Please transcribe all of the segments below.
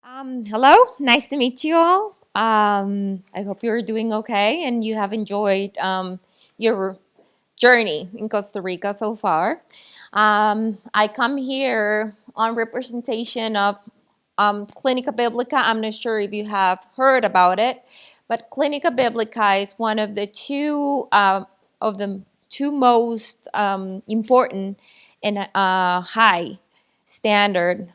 Hello, nice to meet you all. I hope you're doing okay and you have enjoyed your journey in Costa Rica so far. I come here on representation of Clinica Biblica. I'm not sure if you have heard about it, but Clinica Biblica is one of the two most important and high standard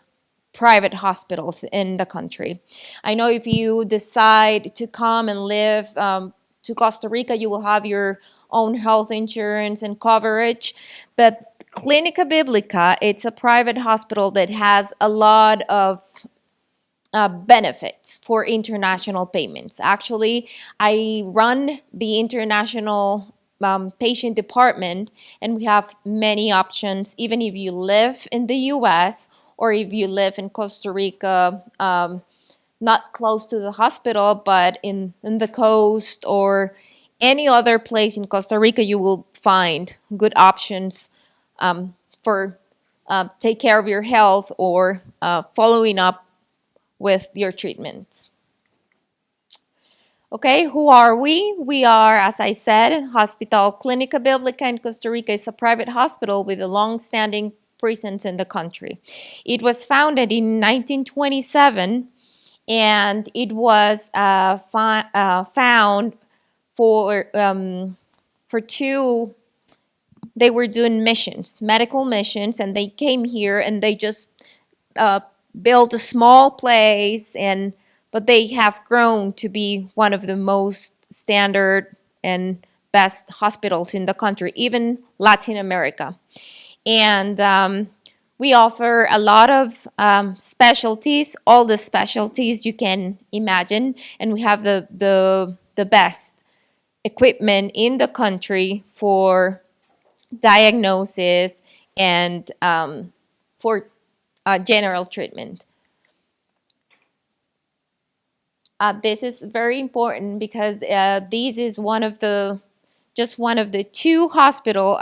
private hospitals in the country. I know if you decide to come and live to Costa Rica, you will have your own health insurance and coverage. But Clinica Biblica, it's a private hospital that has a lot of benefits for international payments. Actually, I run the international patient department, and we have many options, even if you live in the US or if you live in Costa Rica, not close to the hospital, but in the coast or any other place in Costa Rica, you will find good options for take care of your health or following up with your treatments. Okay, who are we? We are, as I said, Hospital Clínica Bíblica in Costa Rica is a private hospital with a long-standing presence in the country. It was founded in 1927, and it was found for two. They were doing missions, medical missions, and they came here and they just uh, built a small place, and but they have grown to be one of the most standard and best hospitals in the country, even Latin America. And we offer a lot of specialties, all the specialties you can imagine, and we have the best equipment in the country for diagnosis and for general treatment. This is very important because this is one of the two hospital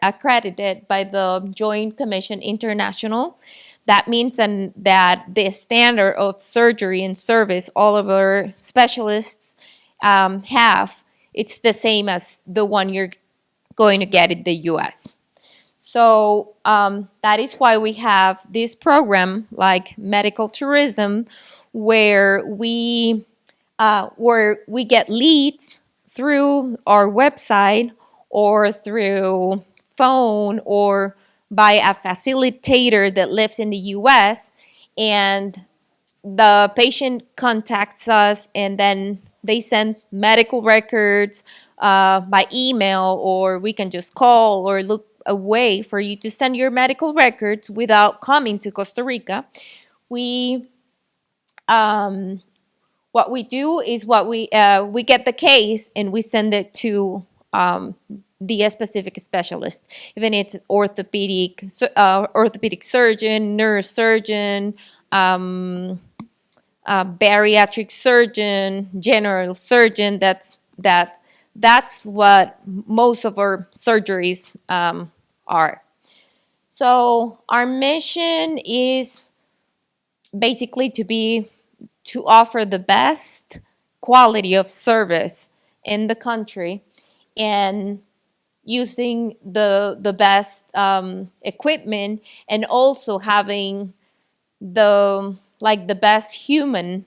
accredited by the Joint Commission International. That means that the standard of surgery and service all of our specialists have, it's the same as the one you're going to get in the US. So that is why we have this program like medical tourism, where we get leads through our website or through phone or by a facilitator that lives in the US, and the patient contacts us and then they send medical records by email, or we can just call or look a way for you to send your medical records without coming to Costa Rica. We what we do is we get the case and we send it to the specific specialist, even it's orthopedic surgeon, neurosurgeon, bariatric surgeon, general surgeon. That's what most of our surgeries are. So our mission is basically to offer the best quality of service in the country, and using the best equipment, and also having the best human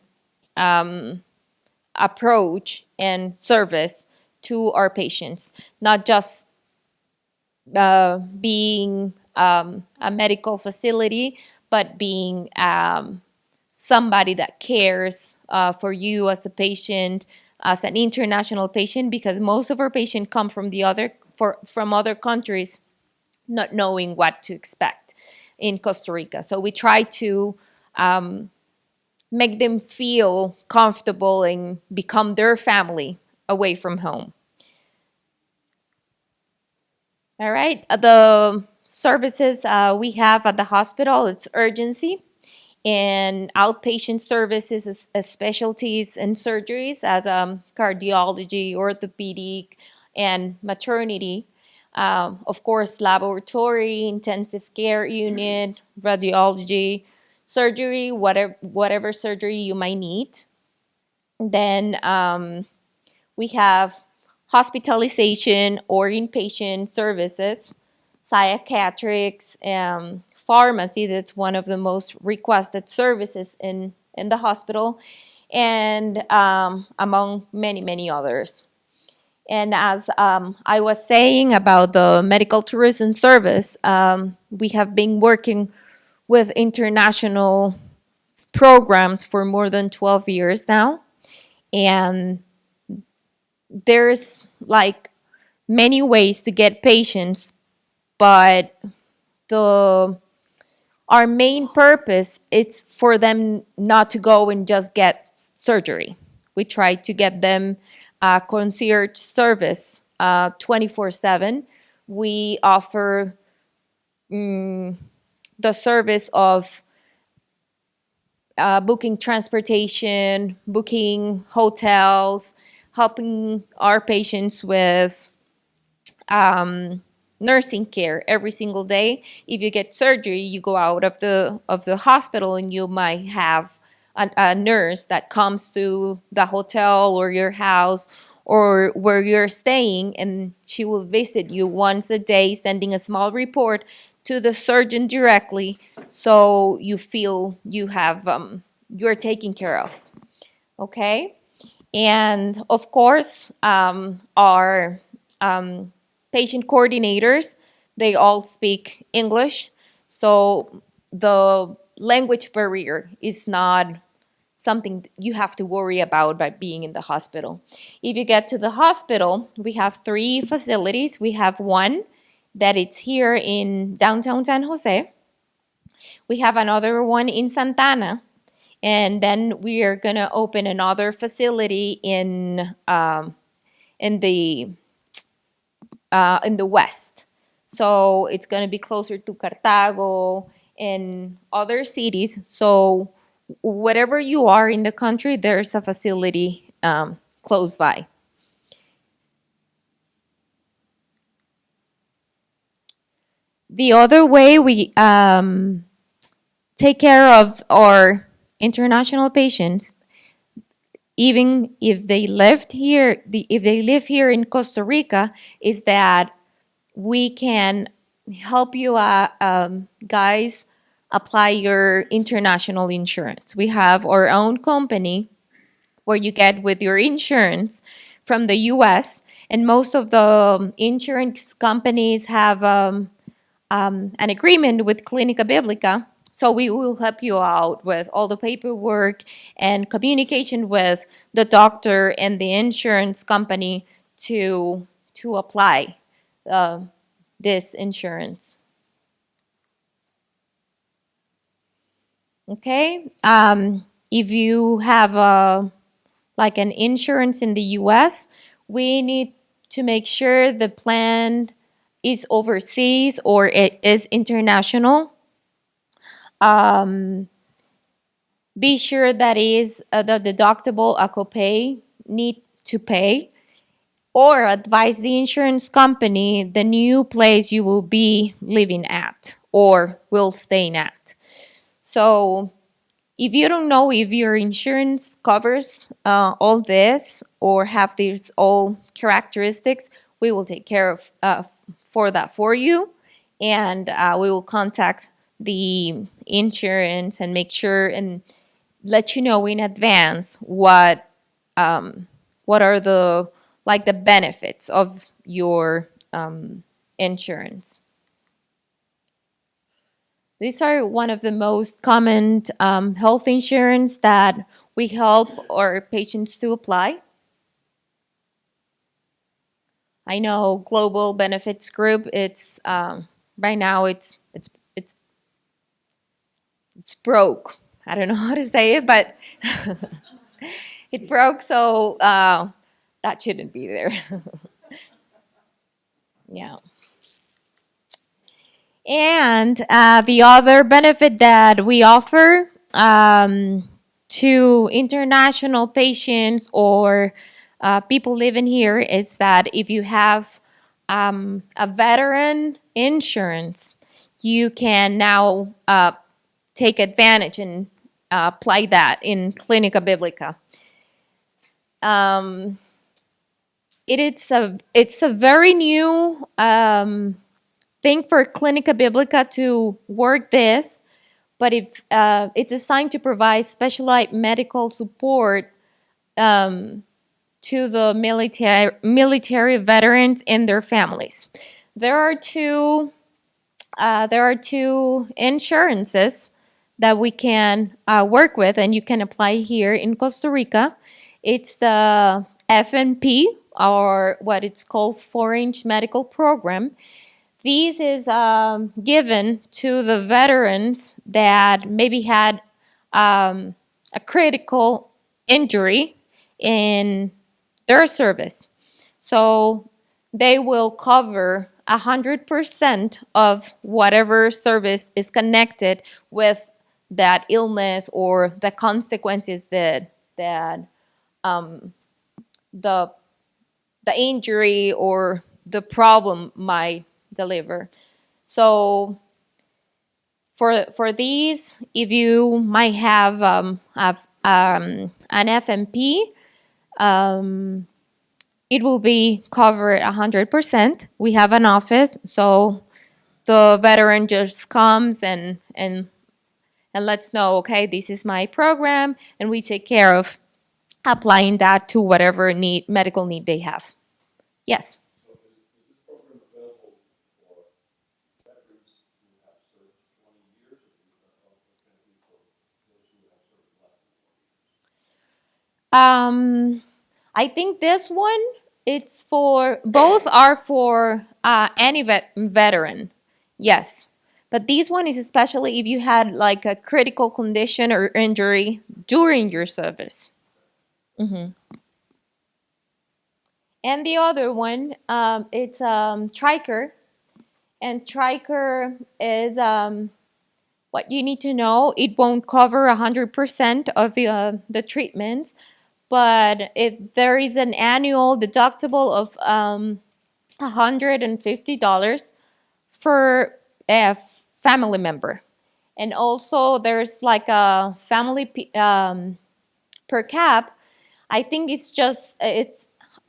approach and service to our patients, not just being a medical facility, but being somebody that cares for you as a patient, as an international patient, because most of our patients come from other countries, not knowing what to expect in Costa Rica. So we try to make them feel comfortable and become their family away from home. All right. The services we have at the hospital, it's urgency and outpatient services, specialties and surgeries as cardiology, orthopedic, and maternity. Of course, laboratory, intensive care unit, radiology, surgery, whatever surgery you might need. Then we have hospitalization or inpatient services, psychiatrics, pharmacy. That's one of the most requested services in the hospital, and among many, many others. And as I was saying about the medical tourism service, we have been working with international programs for more than 12 years now. And there's like many ways to get patients, but the our main purpose is for them not to go and just get surgery. We try to get them a concierge service 24/7. We offer the service of booking transportation, booking hotels, helping our patients with nursing care every single day. If you get surgery, you go out of the hospital and you might have a nurse that comes to the hotel or your house or where you're staying, and she will visit you once a day, sending a small report to the surgeon directly, so you feel you have you're taken care of. Okay, and of course, our patient coordinators, they all speak English, so the language barrier is not something you have to worry about by being in the hospital. If you get to the hospital, we have three facilities. We have one that it's here in downtown San Jose. We have another one in Santana, and then we are gonna open another facility in the in the west. So it's going to be closer to Cartago and other cities. So whatever you are in the country, there's a facility close by. The other way we take care of our international patients, even if they lived here, if they live here in Costa Rica, is that we can help you guys apply your international insurance. We have our own company where you get with your insurance from the US, and most of the insurance companies have an agreement with Clinica Biblica. So we will help you out with all the paperwork and communication with the doctor and the insurance company to apply uh, this insurance. Okay. If you have like an insurance in the U.S., we need to make sure the plan is overseas or it is international. Um, be sure that is the deductible a copay need to pay, or advise the insurance company the new place you will be living at or will stay at. So if you don't know if your insurance covers all this or have these all characteristics, we will take care of for that for you, and we will contact the insurance and make sure and let you know in advance what are the like the benefits of your insurance. These are one of the most common health insurance that we help our patients to apply. I know Global Benefits Group. It's right now it's broke. I don't know how to say it, but it broke. So that shouldn't be there. Yeah. And the other benefit that we offer to international patients or people living here is that if you have a veteran insurance, you can now take advantage and apply that in Clinica Biblica. It's a very new thing for Clinica Biblica to work this, but if it's designed to provide specialized medical support to the military veterans and their families. There are two insurances that we can work with, and you can apply here in Costa Rica. It's the FNP, or what it's called Foreign Medical Program. This is given to the veterans that maybe had a critical injury in their service. So they will cover 100% of whatever service is connected with that illness or the consequences that the injury or the problem might deliver. So for these, if you might have an FNP, it will be covered 100%. We have an office, so the veteran just comes and lets know, okay, this is my program, and we take care of applying that to whatever medical need they have. Yes. So is this program available for veterans who have served 20 years, or is that going to be for those who have served less than 20 years? I think this one, it's for both are for any veteran. Yes. But this one is especially if you had like a critical condition or injury during your service. Hmm. And the other one, it's Triker. And Triker is what you need to know. It won't cover 100% of the treatments, but if there is an annual deductible of $150 for a family member. And also there's like a family per cap. I think it's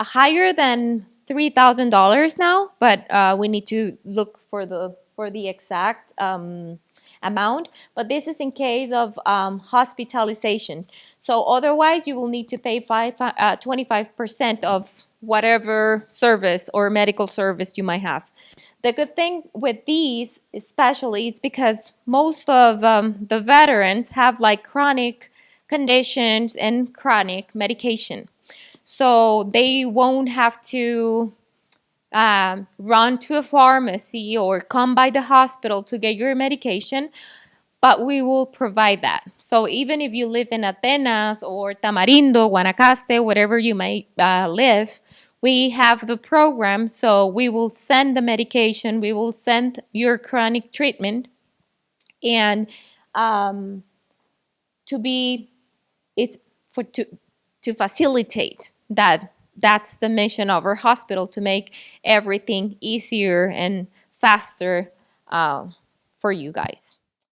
higher than $3,000 now, but we need to look for the exact amount. But this is in case of hospitalization. So otherwise, you will need to pay 25% of whatever service or medical service you might have. The good thing with these, especially, is because most of the veterans have like chronic conditions and chronic medication. So they won't have to run to a pharmacy or come by the hospital to get your medication, but we will provide that. So even if you live in Atenas or Tamarindo, Guanacaste, wherever you might live, we have the program. So we will send the medication, we will send your chronic treatment, and to be is for to facilitate that. That's the mission of our hospital, to make everything easier and faster for you guys.